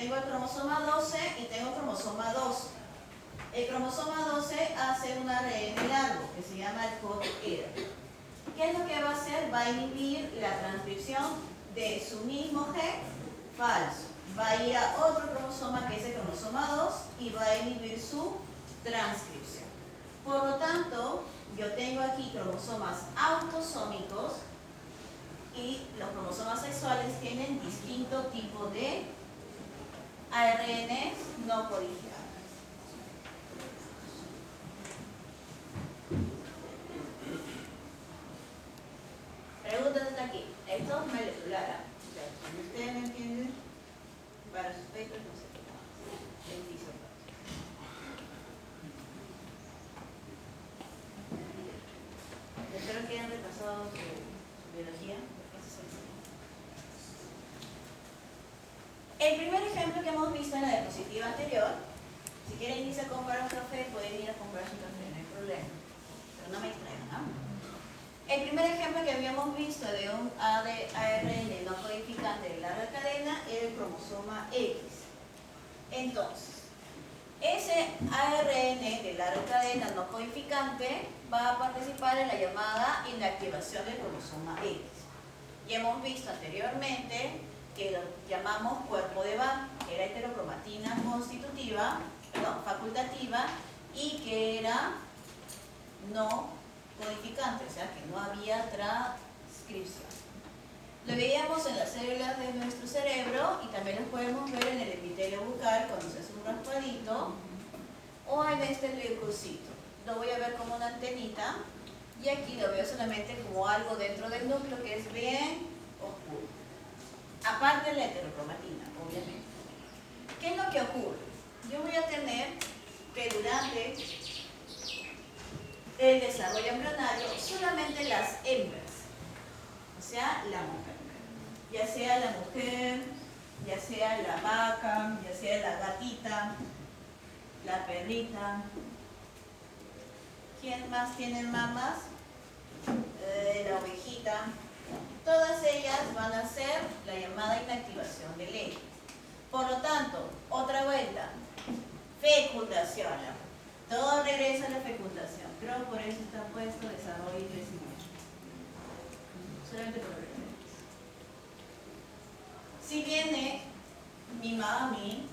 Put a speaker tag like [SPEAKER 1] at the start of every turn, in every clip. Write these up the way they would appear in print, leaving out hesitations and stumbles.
[SPEAKER 1] tengo el cromosoma 12 y tengo el cromosoma 2. El cromosoma 12 hace un ARN largo que se llama el CODER. ¿Qué es lo que va a hacer? Va a inhibir la transcripción de su mismo gen falso. Va a ir a otro cromosoma que es el cromosoma 2 y va a inhibir su transcripción. Por lo tanto, yo tengo aquí cromosomas autosómicos y los cromosomas sexuales tienen distinto tipo de ARNs no codificados. Preguntas hasta aquí. Esto es molecular. Si ustedes no entienden, para sus papers no sé qué más. El piso. Espero que hayan repasado su biología. El primer ejemplo que hemos visto en la diapositiva anterior, si quieren irse a comprar un café, pueden ir a comprar su café, no hay problema. Pero no me distraigan, ¿no? El primer ejemplo que habíamos visto de un ARN no codificante de larga cadena era el cromosoma X. Entonces, ese ARN de larga cadena no codificante va a participar en la llamada inactivación del cromosoma X. Ya hemos visto anteriormente que lo llamamos cuerpo de Bach, que era heterocromatina facultativa y que era no codificante, o sea que no había transcripción. Lo veíamos en las células de nuestro cerebro y también lo podemos ver en el epitelio bucal cuando se hace un raspadito o en este leucocito. Lo voy a ver como una antenita y aquí lo veo solamente como algo dentro del núcleo que es bien oscuro. Aparte de la heterocromatina, obviamente. ¿Qué es lo que ocurre? Yo voy a tener que durante el desarrollo embrionario solamente las hembras, o sea, la mujer. Ya sea la mujer, ya sea la vaca, ya sea la gatita, la perrita. ¿Quién más tiene mamas? La ovejita. Todas ellas van a hacer la llamada inactivación del X. Por lo tanto, otra vuelta, fecundación. Todo regresa a la fecundación. Creo por eso está puesto desarrollo y crecimiento. Solamente por referencia. Si viene mi mami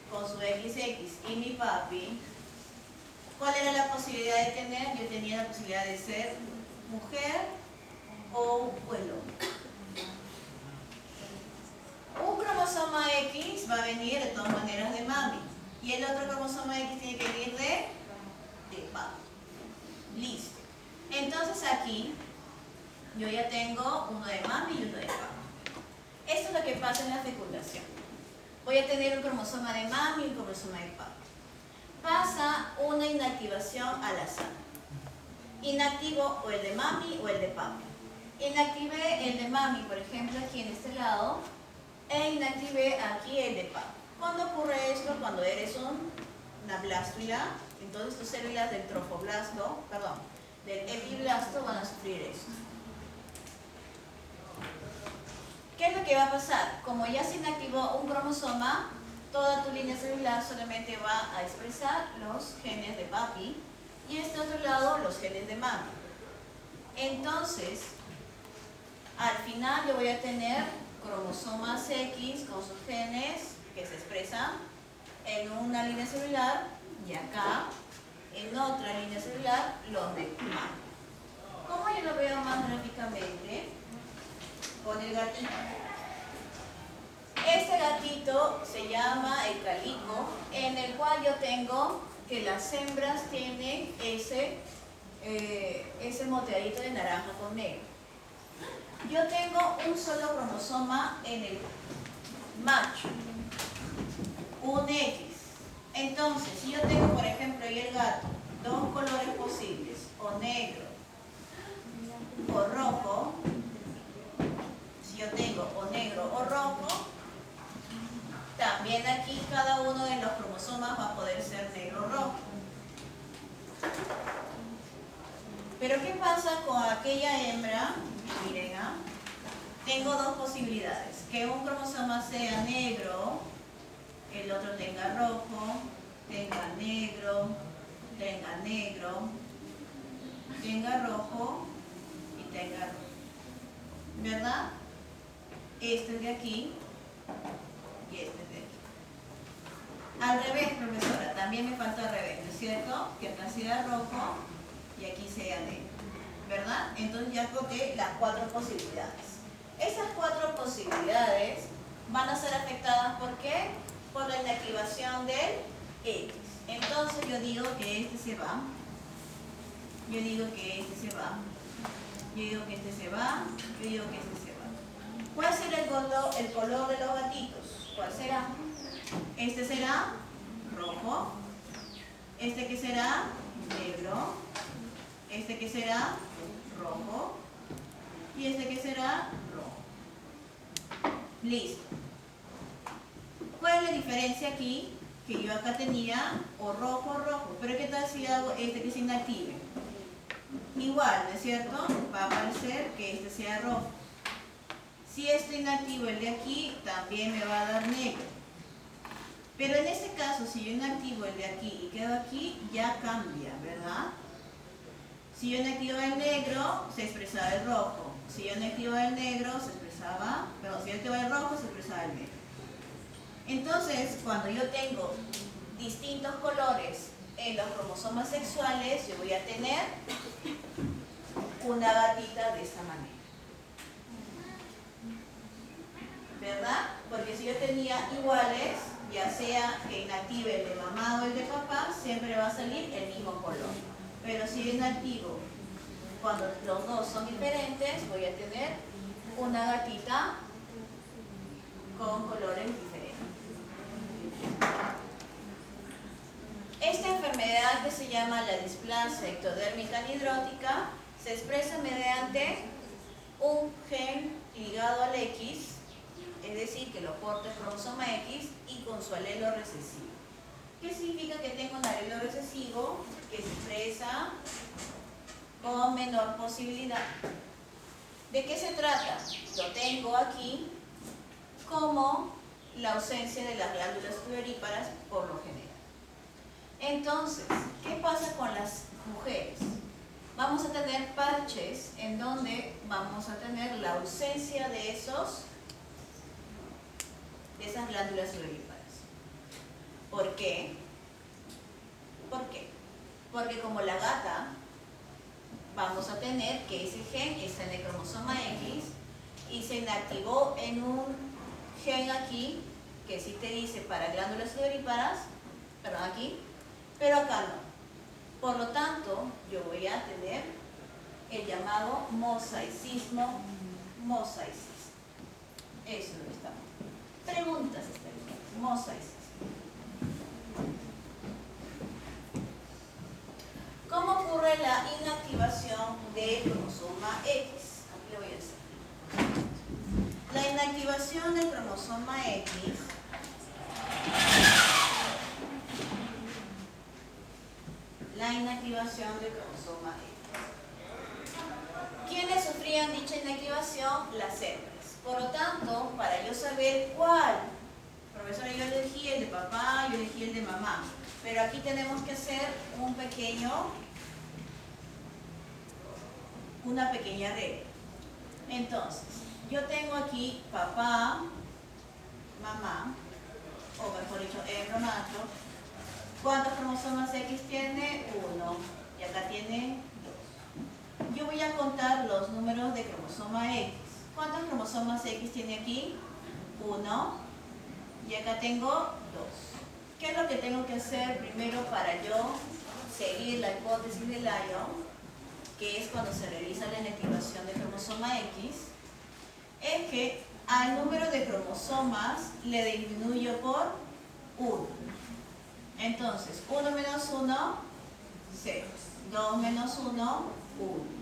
[SPEAKER 1] con su XX y mi papi, ¿cuál era la posibilidad de tener? Yo tenía la posibilidad de ser mujer o vuelo. Un cromosoma X va a venir de todas maneras de mami y el otro cromosoma X tiene que venir de papi. Listo. Entonces aquí yo ya tengo uno de mami y uno de papi. Esto es lo que pasa en la fecundación. Voy a tener un cromosoma de mami y un cromosoma de papi. Pasa una inactivación al azar. Inactivo o el de mami o el de papi. Inactivé el de mami, por ejemplo, aquí en este lado, e inactivé aquí el de papi. ¿Cuándo ocurre esto? Cuando eres una blástula, entonces tus células del del epiblasto van a sufrir esto. ¿Qué es lo que va a pasar? Como ya se inactivó un cromosoma, toda tu línea celular solamente va a expresar los genes de papi y este otro lado los genes de mami. Entonces, al final yo voy a tener cromosomas X con sus genes que se expresan en una línea celular y acá en otra línea celular los de mami. ¿Cómo yo lo veo más gráficamente? Con el gatito. Este gatito se llama el calico, en el cual yo tengo que las hembras tienen ese moteadito de naranja con negro. Yo tengo un solo cromosoma en el macho, un X. Entonces, si yo tengo, por ejemplo, ahí el gato, dos colores posibles, o negro o rojo, si yo tengo o negro o rojo, también aquí cada uno de los cromosomas va a poder ser negro o rojo. Pero ¿qué pasa con aquella hembra? Miren, tengo dos posibilidades, que un cromosoma sea negro tenga rojo, tenga negro, tenga negro, tenga rojo y tenga rojo. ¿Verdad? Este es de aquí y este es de aquí. Al revés, profesora, también me falta al revés, ¿no es cierto? Que acá sea rojo y aquí sea negro, ¿verdad? Entonces ya coloqué las 4 posibilidades. Esas 4 posibilidades van a ser afectadas ¿por qué? Por la inactivación del X. Entonces yo digo que este se va, yo digo que este se va, yo digo que este se va, yo digo que este se va. ¿Cuál será el color de los gatitos? ¿Cuál será? Este será rojo, este que será negro, este que será rojo y este que será rojo. Listo. ¿Cuál es la diferencia aquí? Que yo acá tenía o rojo, rojo, pero ¿qué tal si hago este que se inactive? Igual, ¿no es cierto? Va a aparecer que este sea rojo. Si este inactivo el de aquí, también me va a dar negro. Pero en este caso, si yo inactivo el de aquí y quedo aquí, ya cambia, ¿verdad? Si yo inactivaba el negro, se expresaba el rojo. Si yo inactivaba el negro, se expresaba, perdón, si yo activaba el rojo, se expresaba el negro. Entonces, cuando yo tengo distintos colores en los cromosomas sexuales, yo voy a tener una gatita de esta manera. ¿Verdad? Porque si yo tenía iguales, ya sea que inactive el de mamá o el de papá, siempre va a salir el mismo color. Pero si yo inactivo cuando los dos son diferentes, voy a tener una gatita con colores diferentes. Esta enfermedad que se llama la displasia ectodérmica anhidrótica se expresa mediante un gen ligado al X, es decir, que lo porta el cromosoma X y con su alelo recesivo. ¿Qué significa que tengo un alelo recesivo que se expresa con menor posibilidad? ¿De qué se trata? Lo tengo aquí como la ausencia de las glándulas sudoríparas por lo general. Entonces, ¿qué pasa con las mujeres? Vamos a tener parches en donde vamos a tener la ausencia de esas glándulas sudoríparas. ¿Por qué? ¿Por qué? Porque como la gata, vamos a tener que ese gen está en el cromosoma X y se inactivó en un gen aquí, que sí te dice para glándulas sudoríparas, perdón, aquí, pero acá no. Por lo tanto, yo voy a tener el llamado mosaicismo. Eso es lo que estamos. Preguntas, mosaicismo. ¿Cómo ocurre la inactivación del cromosoma X? Aquí lo voy a hacer. La inactivación del cromosoma X ¿Quiénes sufrían dicha inactivación? Las hembras. Por lo tanto, para yo saber cuál, profesora, yo elegí el de papá, yo elegí el de mamá, pero aquí tenemos que hacer una pequeña regla. Entonces, yo tengo aquí papá, mamá, o mejor dicho, hembra, macho. ¿Cuántos cromosomas X tiene? 1. Y acá tiene 2. Yo voy a contar los números de cromosoma X. ¿Cuántos cromosomas X tiene aquí? 1. Y acá tengo 2. ¿Qué es lo que tengo que hacer primero para yo seguir la hipótesis de Lyon? Que es cuando se realiza la inactivación del cromosoma X. Es que al número de cromosomas le disminuyo por 1. Entonces, 1 menos 1, 0. 2 menos 1, 1.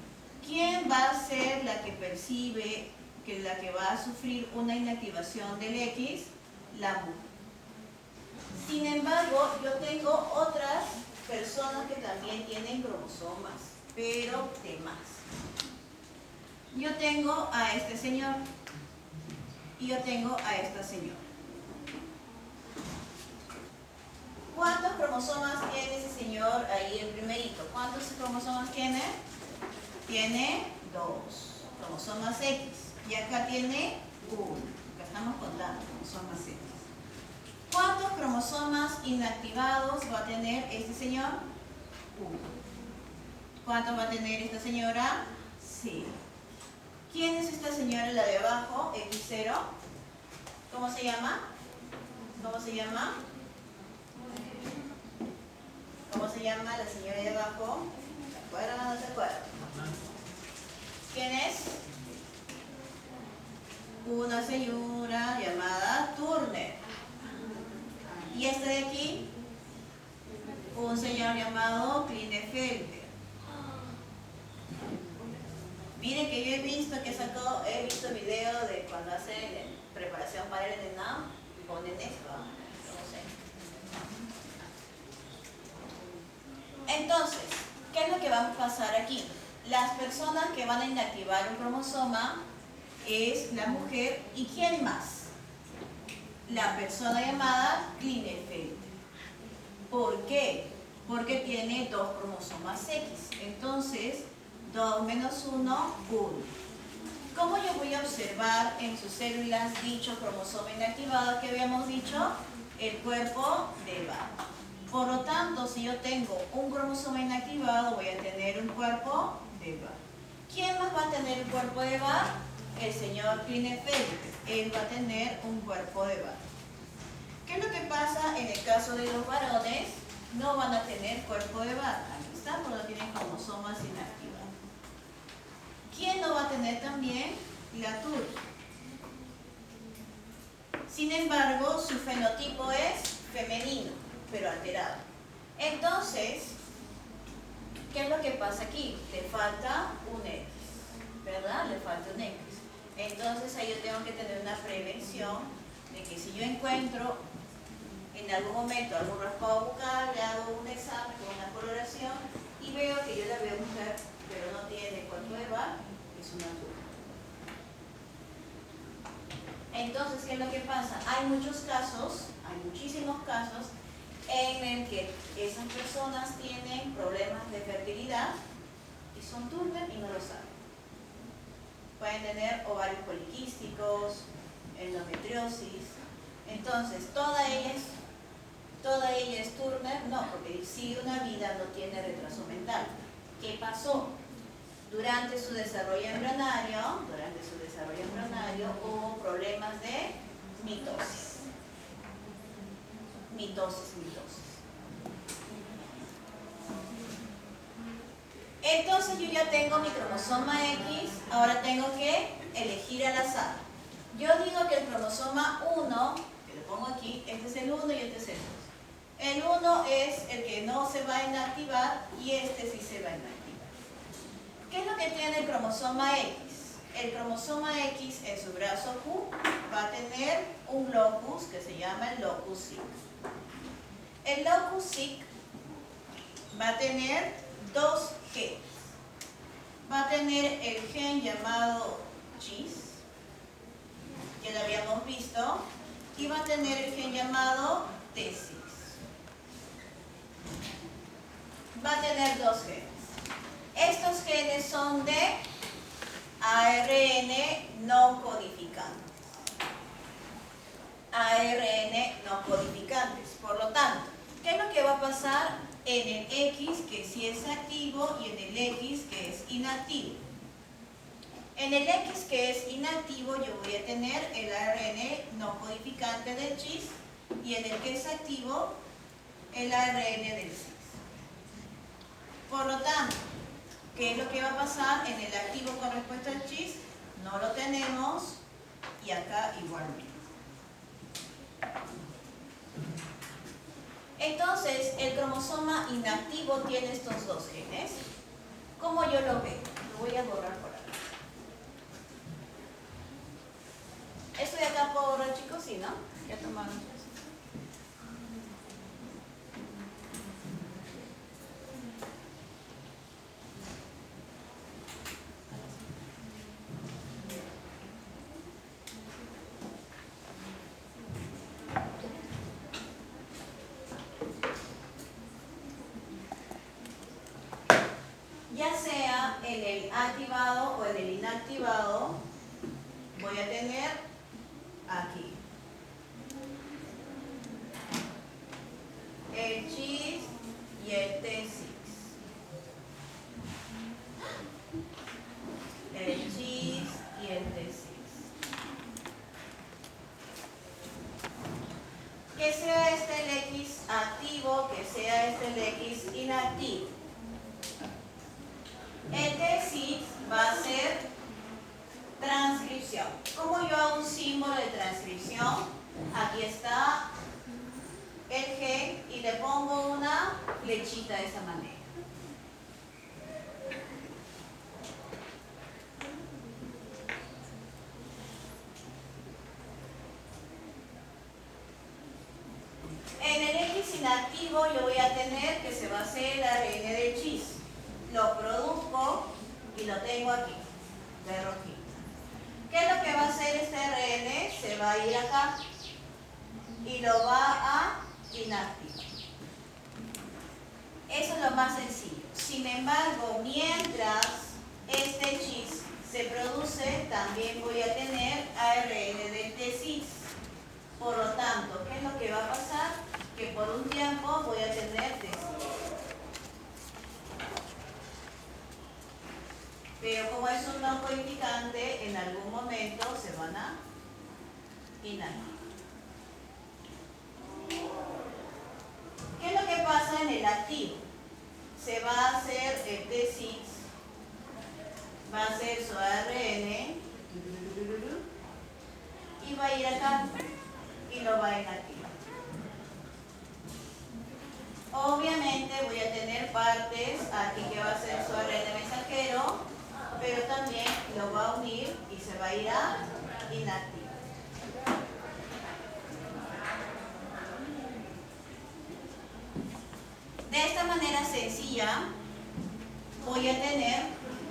[SPEAKER 1] ¿Quién va a ser la que percibe, la que va a sufrir una inactivación del X? La mujer. Sin embargo, yo tengo otras personas que también tienen cromosomas, pero de más. Yo tengo a este señor y yo tengo a esta señora. cromosomas tiene ese señor ahí, el primerito? ¿Cuántos cromosomas tiene? Tiene 2 cromosomas X. Y acá tiene 1. Acá estamos contando cromosomas X. ¿Cuántos cromosomas inactivados va a tener este señor? 1. ¿Cuántos va a tener esta señora? 0. ¿Quién es esta señora, la de abajo, X0? ¿Cómo se llama? ¿Cómo se llama? ¿Cómo se llama la señora de abajo? ¿Se acuerdan o no se acuerdan? ¿Quién es? Una señora llamada Turner. ¿Y este de aquí? Un señor llamado Klinefelter. Miren que yo he visto video de cuando hacen preparación para el ENAM y ponen esto, no sé. Entonces, ¿qué es lo que va a pasar aquí? Las personas que van a inactivar un cromosoma es la mujer y ¿quién más? La persona llamada Klinefelter. ¿Por qué? Porque tiene 2 cromosomas X. Entonces, 2 menos 1, 1. ¿Cómo yo voy a observar en sus células dicho cromosoma inactivado que habíamos dicho? El cuerpo de Eva. Por lo tanto, si yo tengo un cromosoma inactivado, voy a tener un cuerpo de Eva. ¿Quién más va a tener el cuerpo de Eva? El señor Klinefelter. Él va a tener un cuerpo de Eva. ¿Qué es lo que pasa en el caso de los varones? No van a tener cuerpo de Eva. Aquí está, porque no tienen cromosomas inactivados. ¿Quién no va a tener también? La TUR. Sin embargo, su fenotipo es femenino, pero alterado. Entonces, ¿qué es lo que pasa aquí? Le falta un X, ¿verdad? Le falta un X. Entonces, ahí yo tengo que tener una prevención de que si yo encuentro en algún momento algún raspado bucal, le hago un examen con una coloración y veo que yo la veo mujer, pero no tiene cuerpo de Eva, es una TUR. Entonces, ¿qué es lo que pasa? Hay muchos casos, hay muchísimos casos en el que esas personas tienen problemas de fertilidad y son Turner y no lo saben. Pueden tener ovarios poliquísticos, endometriosis. Entonces, toda ella es Turner, no, porque sigue una vida, no tiene retraso mental. ¿Qué pasó? Durante su desarrollo embrionario hubo problemas de mitosis. Entonces yo ya tengo mi cromosoma X, ahora tengo que elegir al azar. Yo digo que el cromosoma 1, que lo pongo aquí, este es el 1 y este es el 2. El 1 es el que no se va a inactivar y este sí se va a inactivar. ¿Qué es lo que tiene el cromosoma X? El cromosoma X en su brazo Q va a tener un locus que se llama el locus SIC. El locus SIC va a tener 2 genes. Va a tener el gen llamado GIS, que lo habíamos visto, y va a tener el gen llamado T6. Va a tener 2 genes. Estos genes son de ARN no codificantes. ARN no codificantes. Por lo tanto, ¿qué es lo que va a pasar en el X que sí es activo y en el X que es inactivo? En el X que es inactivo yo voy a tener el ARN no codificante del GIS y en el que es activo el ARN del CIS. Por lo tanto, ¿qué es lo que va a pasar en el activo con respecto al GIS? No lo tenemos y acá igualmente. Entonces, el cromosoma inactivo tiene estos 2 genes. ¿Cómo yo lo veo? Lo voy a borrar por acá. ¿Esto de acá puedo borrar, chicos? Sí, ¿no? Ya tomaron. ya sea en el activado o en el inactivado, voy a tener aquí el CHIS y el T6. El CHIS y el T6. Que sea este el X activo, que sea este el X inactivo. El T6 va a ser transcripción. ¿Cómo yo hago un símbolo de transcripción? Aquí está el G y le pongo una flechita de esta manera. En el X inactivo yo voy a tener que se va a hacer el ARN del CHIS. Lo produzco y lo tengo aquí, de rojito. ¿Qué es lo que va a hacer este ARN? Se va a ir acá y lo va a inactivar. Eso es lo más sencillo. Sin embargo, mientras este CHIS se produce, también voy a tener ARN del T6. Por lo tanto, ¿qué es lo que va a pasar? Que por un tiempo voy a tener T6. Pero como es un no codificante, en algún momento se van a inactivar. ¿Qué es lo que pasa en el activo? Se va a hacer el T6, va a hacer su ARN y va a ir acá y lo va a inactivar. Obviamente voy a tener partes aquí que va a ser su ARN mensajero, pero también lo va a unir y se va a ir a inactivar. De esta manera sencilla voy a tener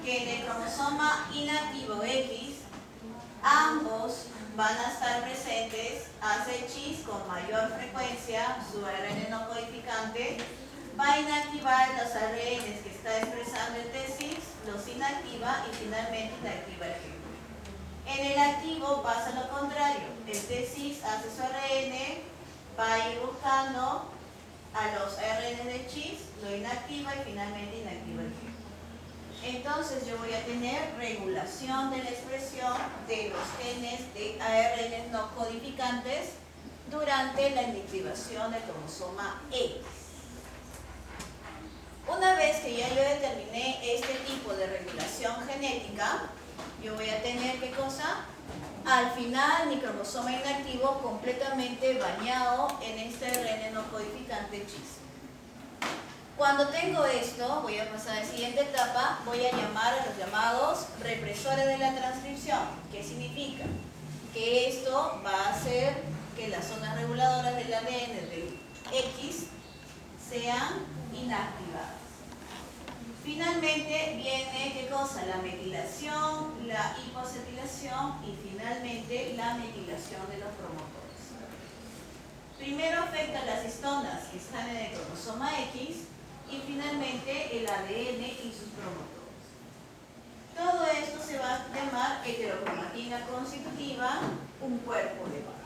[SPEAKER 1] que en el cromosoma inactivo X ambos van a estar presentes, hace CHIS con mayor frecuencia, su ARN no codificante, va a inactivar los ARNs que está expresando el T6, los inactiva y finalmente inactiva el G. En el activo pasa lo contrario, el T6 hace su ARN, va a ir buscando a los ARN de CHIS, lo inactiva y finalmente inactiva el G. Entonces yo voy a tener regulación de la expresión de los genes de ARN no codificantes durante la inactivación del cromosoma X. Una vez que ya yo determiné este tipo de regulación genética, yo voy a tener, ¿qué cosa? Al final mi cromosoma inactivo completamente bañado en este ARN no codificante CHIS. Cuando tengo esto, voy a pasar a la siguiente etapa, voy a llamar a los llamados represores de la transcripción. ¿Qué significa? Que esto va a hacer que las zonas reguladoras del ADN del X sean inactivadas. Finalmente viene, ¿qué cosa? La metilación, la hipocetilación y finalmente la metilación de los promotores. Primero afecta las histonas que están en el cromosoma X y finalmente el ADN y sus promotores. Todo esto se va a llamar heterocromatina constitutiva, un cuerpo de barro.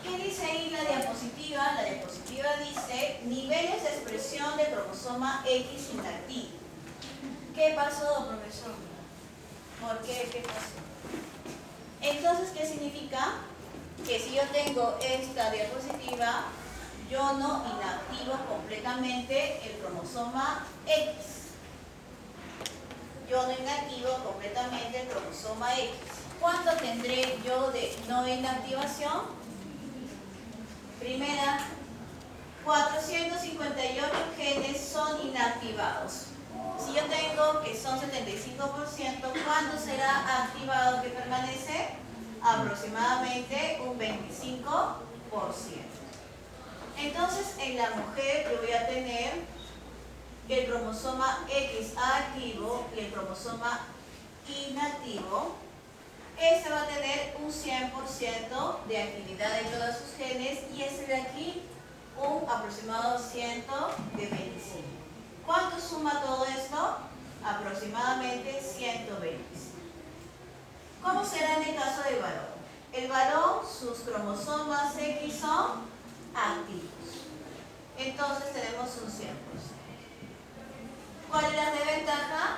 [SPEAKER 1] ¿Qué dice ahí la diapositiva? La diapositiva dice niveles de expresión de cromosoma X inactivo. ¿Qué pasó, profesor? ¿Por qué? ¿Qué pasó? Entonces, ¿qué significa? Que si yo tengo esta diapositiva, yo no inactivo completamente el cromosoma X. Yo no inactivo completamente el cromosoma X. ¿Cuánto tendré yo de no inactivación? Primera, 458 genes son inactivados. Si yo tengo que son 75%, ¿cuánto será activado que permanece? Aproximadamente un 25%. Entonces, en la mujer yo voy a tener el cromosoma X activo y el cromosoma inactivo, este va a tener un 100% de actividad de todos sus genes y este de aquí un aproximado 125. ¿Cuánto suma todo esto? Aproximadamente 120. ¿Cómo será en el caso del varón? El varón, sus cromosomas X son activos. Entonces tenemos un 100%. ¿Cuál es la desventaja?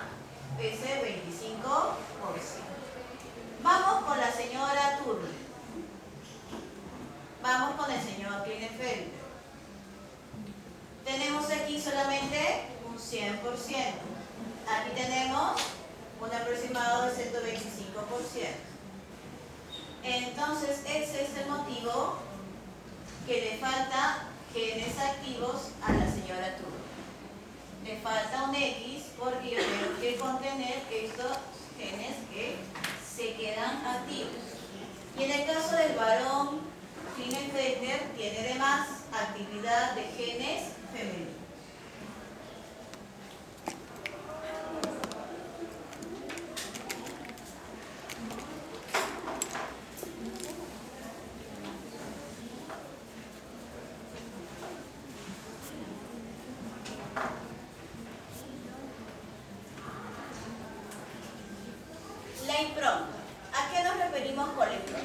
[SPEAKER 1] Ese 25%. Vamos con la señora Turner. Vamos con el señor Klinefelter. Tenemos aquí solamente un 100%. Aquí tenemos un aproximado del 125%. Entonces, ese es el motivo que le falta genes activos a la señora Turner. Le falta un X porque yo tengo que contener estos genes que se quedan activos. Y en el caso del varón, Klinefelter tiene además actividad de genes femeninos. La impronta. ¿A qué nos referimos con la impronta?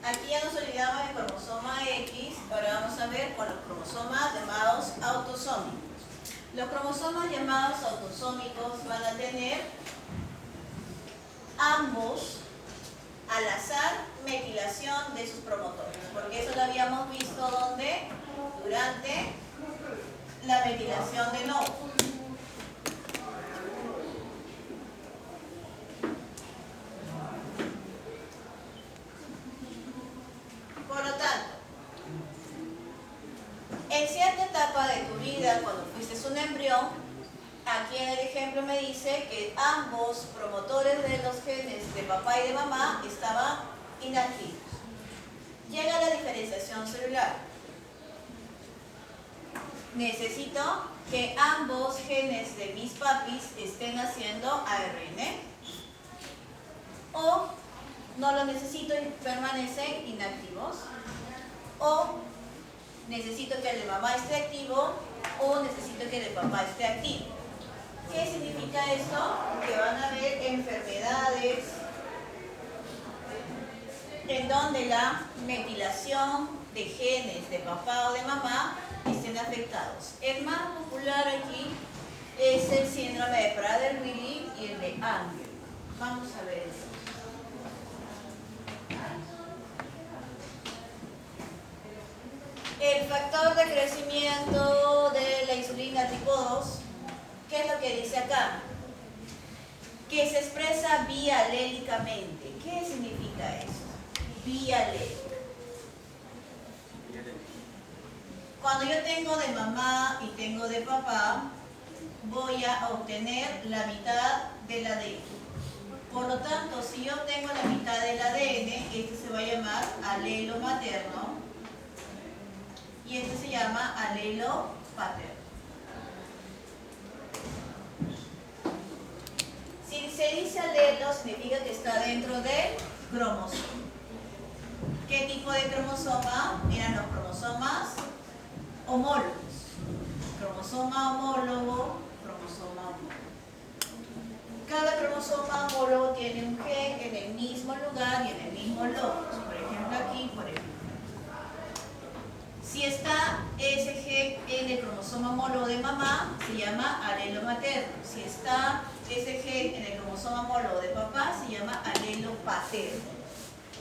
[SPEAKER 1] Aquí ya nos olvidamos del cromosoma X, ahora vamos a ver con los cromosomas llamados autosómicos. Los cromosomas llamados autosómicos van a tener ambos al azar metilación de sus promotores, porque eso lo habíamos visto donde durante la metilación de nódulos. Por lo tanto, en cierta etapa de tu vida, cuando fuiste un embrión, aquí en el ejemplo me dice que ambos promotores de los genes de papá y de mamá estaban inactivos. Llega la diferenciación celular. Necesito que ambos genes de mis papis estén haciendo ARN, o no lo necesito y permanecen inactivos, o necesito que el de mamá esté activo, o necesito que el de papá esté activo. ¿Qué significa esto? Que van a haber enfermedades en donde la metilación de genes de papá o de mamá estén afectados. El más popular aquí es el síndrome de Prader-Willi y el de Angelman. Vamos a ver eso. El factor de crecimiento de la insulina tipo 2, ¿qué es lo que dice acá? Que se expresa bialélicamente. ¿Qué significa eso? Bialélica. Cuando yo tengo de mamá y tengo de papá, voy a obtener la mitad del ADN. Por lo tanto, si yo tengo la mitad del ADN, este se va a llamar alelo materno y este se llama alelo paterno. Si se dice alelo, significa que está dentro del cromosoma. ¿Qué tipo de cromosoma? Miran los cromosomas homólogos. Cromosoma homólogo, cromosoma homólogo. Cada cromosoma homólogo tiene un gen en el mismo lugar y en el mismo locus. Por ejemplo, aquí, por ejemplo. Si está ese gen en el cromosoma homólogo de mamá, se llama alelo materno. Si está ese gen en el cromosoma homólogo de papá, se llama alelo paterno.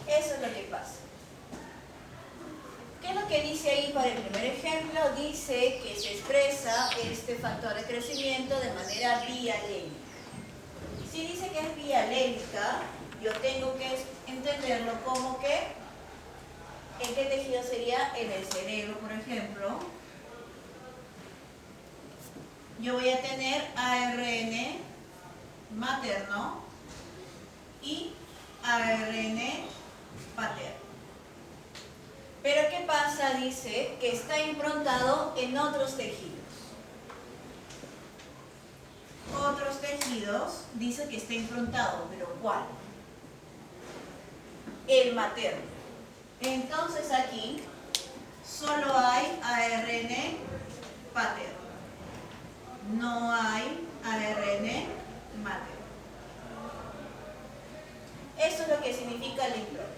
[SPEAKER 1] Eso es lo que pasa. ¿Qué es lo que dice ahí para el primer ejemplo? Dice que se expresa este factor de crecimiento de manera bialélica. Si dice que es bialélica, yo tengo que entenderlo como que ¿en qué tejido sería? En el cerebro, por ejemplo. Yo voy a tener ARN materno y ARN paterno. Pero ¿qué pasa? Dice que está improntado en otros tejidos. Otros tejidos dice que está improntado, pero ¿cuál? El materno. Entonces aquí solo hay ARN paterno. No hay ARN materno. Esto es lo que significa el impronta.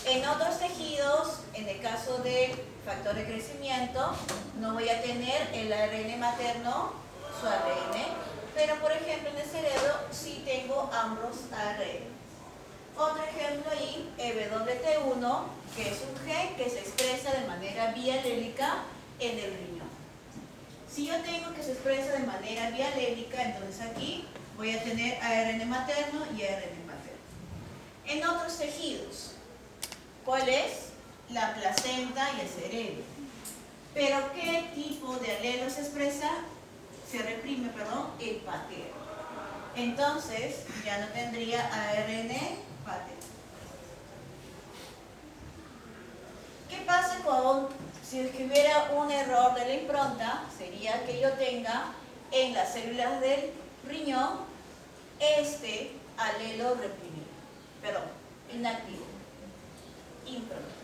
[SPEAKER 1] En otros tejidos, en el caso del factor de crecimiento, no voy a tener el ARN materno, su ARN, pero por ejemplo en el cerebro sí tengo ambos ARN. Otro ejemplo ahí, EWT1, que es un gen que se expresa de manera bialélica en el riñón. Si yo tengo que se expresa de manera bialélica, entonces aquí voy a tener ARN materno y ARN paterno. En otros tejidos, ¿cuál es? La placenta y el cerebro. ¿Pero qué tipo de alelo se expresa? Se reprime, perdón, el paterno. Entonces, ya no tendría ARN paterno. ¿Qué pasa si hubiera un error de la impronta? Sería que yo tenga en las células del riñón este alelo reprimido, perdón, inactivo, impronta.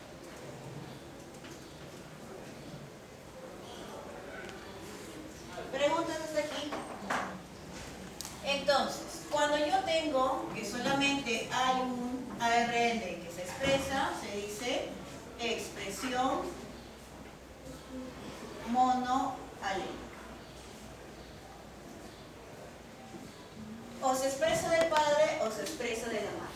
[SPEAKER 1] ¿Preguntas hasta aquí? Entonces, cuando yo tengo que solamente hay un ARN que se expresa, se dice expresión monoalélica. O se expresa del padre o se expresa de la madre.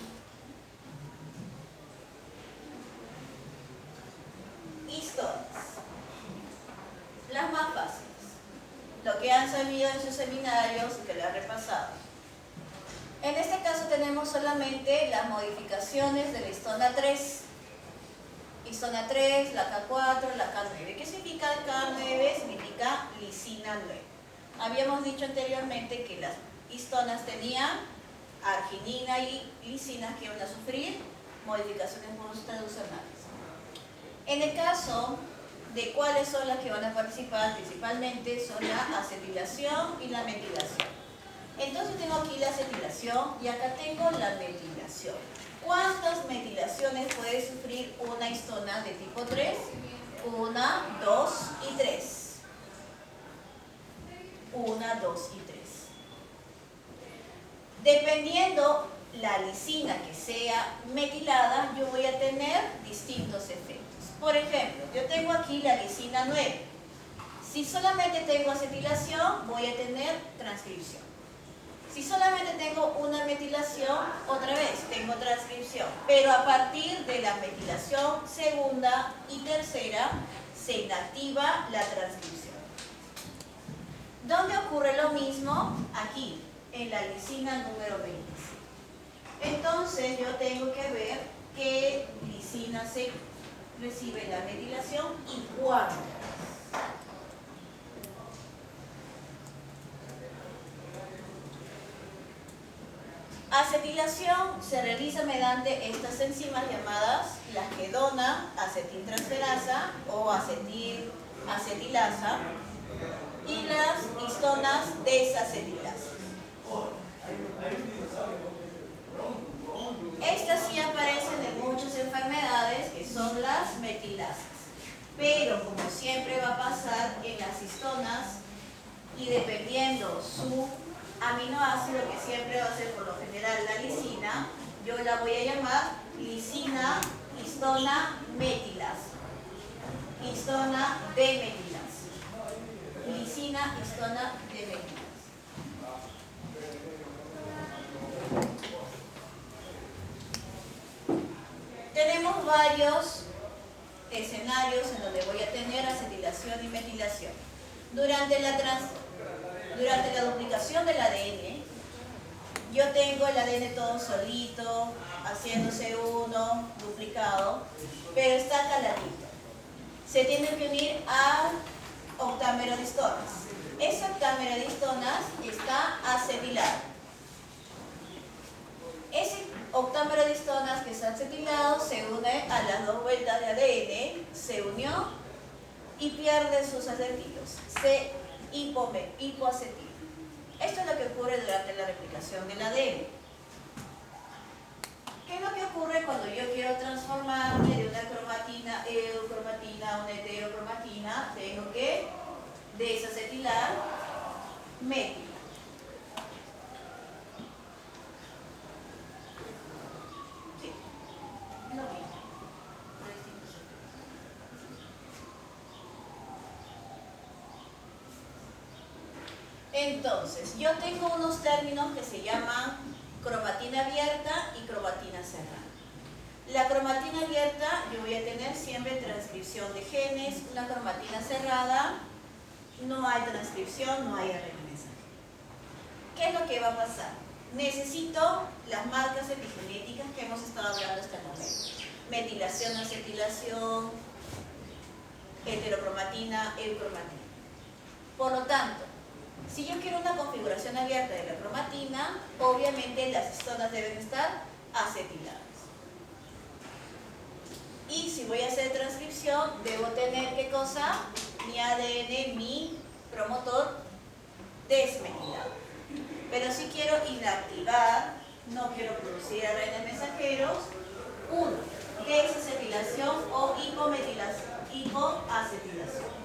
[SPEAKER 1] Historias. Las más fáciles. Lo que han sabido en sus seminarios y que lo han repasado. En este caso tenemos solamente las modificaciones de la histona 3. Histona 3, la K4, la K9. ¿Qué significa el K9? Significa lisina 9. Habíamos dicho anteriormente que las histonas tenían arginina y lisinas que iban a sufrir modificaciones monotraduccionales. En el caso de cuáles son las que van a participar, principalmente son la acetilación y la metilación. Entonces tengo aquí la acetilación y acá tengo la metilación. ¿Cuántas metilaciones puede sufrir una histona de tipo 3? 1, 2 y 3. 1, 2 y 3. Dependiendo la lisina que sea metilada, yo voy a tener distintos efectos. Por ejemplo, yo tengo aquí la lisina 9. Si solamente tengo acetilación, voy a tener transcripción. Si solamente tengo una metilación, otra vez tengo transcripción. Pero a partir de la metilación segunda y tercera, se inactiva la transcripción. ¿Dónde ocurre lo mismo? Aquí, en la lisina número 20. Entonces yo tengo que ver qué lisina se recibe la metilación y cuándo. Acetilación se realiza mediante estas enzimas llamadas la gedona acetiltransferasa o acetilasa y las histonas desacetilasa. Estas sí aparecen en muchas enfermedades que son las metilasas, pero como siempre va a pasar en las histonas y dependiendo su aminoácido, que siempre va a ser por lo general la lisina, yo la voy a llamar lisina histona metilasa, histona demetilasa, lisina histona demetilasa. Tenemos varios escenarios en donde voy a tener acetilación y metilación. Durante la duplicación del ADN, yo tengo el ADN todo solito, haciéndose uno, duplicado, pero está caladito. Se tiene que unir a octámero de histonas. Ese octámero de histonas está acetilado. a las 2 vueltas de ADN se unió y pierde sus acetilos, se hipoacetila. Esto es lo que ocurre durante la replicación del ADN. ¿Qué es lo que ocurre cuando yo quiero transformarme de una cromatina eucromatina a una heterocromatina? Tengo que desacetilar metilo. Sí, es lo mismo. Entonces, yo tengo unos términos que se llaman cromatina abierta y cromatina cerrada. La cromatina abierta, yo voy a tener siempre transcripción de genes. Una cromatina cerrada, no hay transcripción, no hay ARN mensajero. ¿Qué es lo que va a pasar? Necesito las marcas epigenéticas que hemos estado hablando hasta el momento. Metilación, acetilación, heterocromatina, eucromatina. Por lo tanto, si yo quiero una configuración abierta de la cromatina, obviamente las histonas deben estar acetiladas. Y si voy a hacer transcripción, debo tener, ¿qué cosa? Mi ADN, mi promotor desmetilado. Pero si quiero inactivar, no quiero producir ARN mensajeros, 1. Desacetilación o hipoacetilación.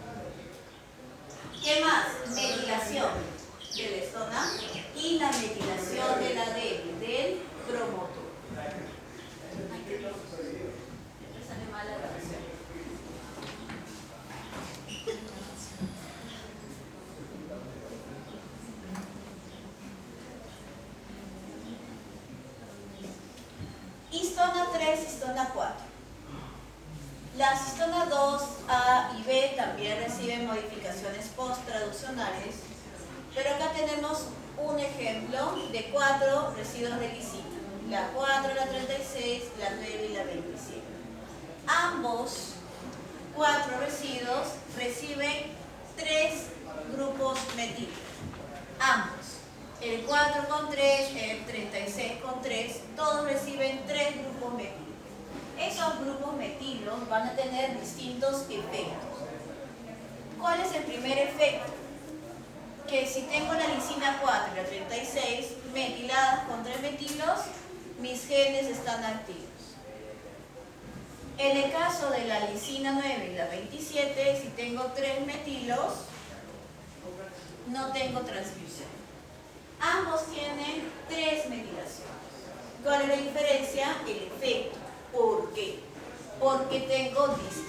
[SPEAKER 1] ¿Qué más? Metilación de la histona y la metilación del ADN, del promotor. Ay, qué loco. Me sale mal la grabación. Histona 3, histona 4. Las histonas 2, A y B también reciben modificaciones post-traduccionales, pero acá tenemos un ejemplo de 4 residuos de lisina. La 4, la 36, la 9 y la 27. Ambos 4 residuos reciben 3 grupos metílicos. Ambos. El 4 con 3, el 36 con 3, todos reciben 3 grupos metílicos. Esos grupos metilos van a tener distintos efectos. ¿Cuál es el primer efecto? Que si tengo la lisina 4 y la 36 metiladas con 3 metilos, mis genes están activos. En el caso de la lisina 9 y la 27, si tengo 3 metilos, no tengo transcripción. Ambos tienen 3 metilaciones. ¿Cuál es la diferencia? El efecto. ¿Por qué? Porque tengo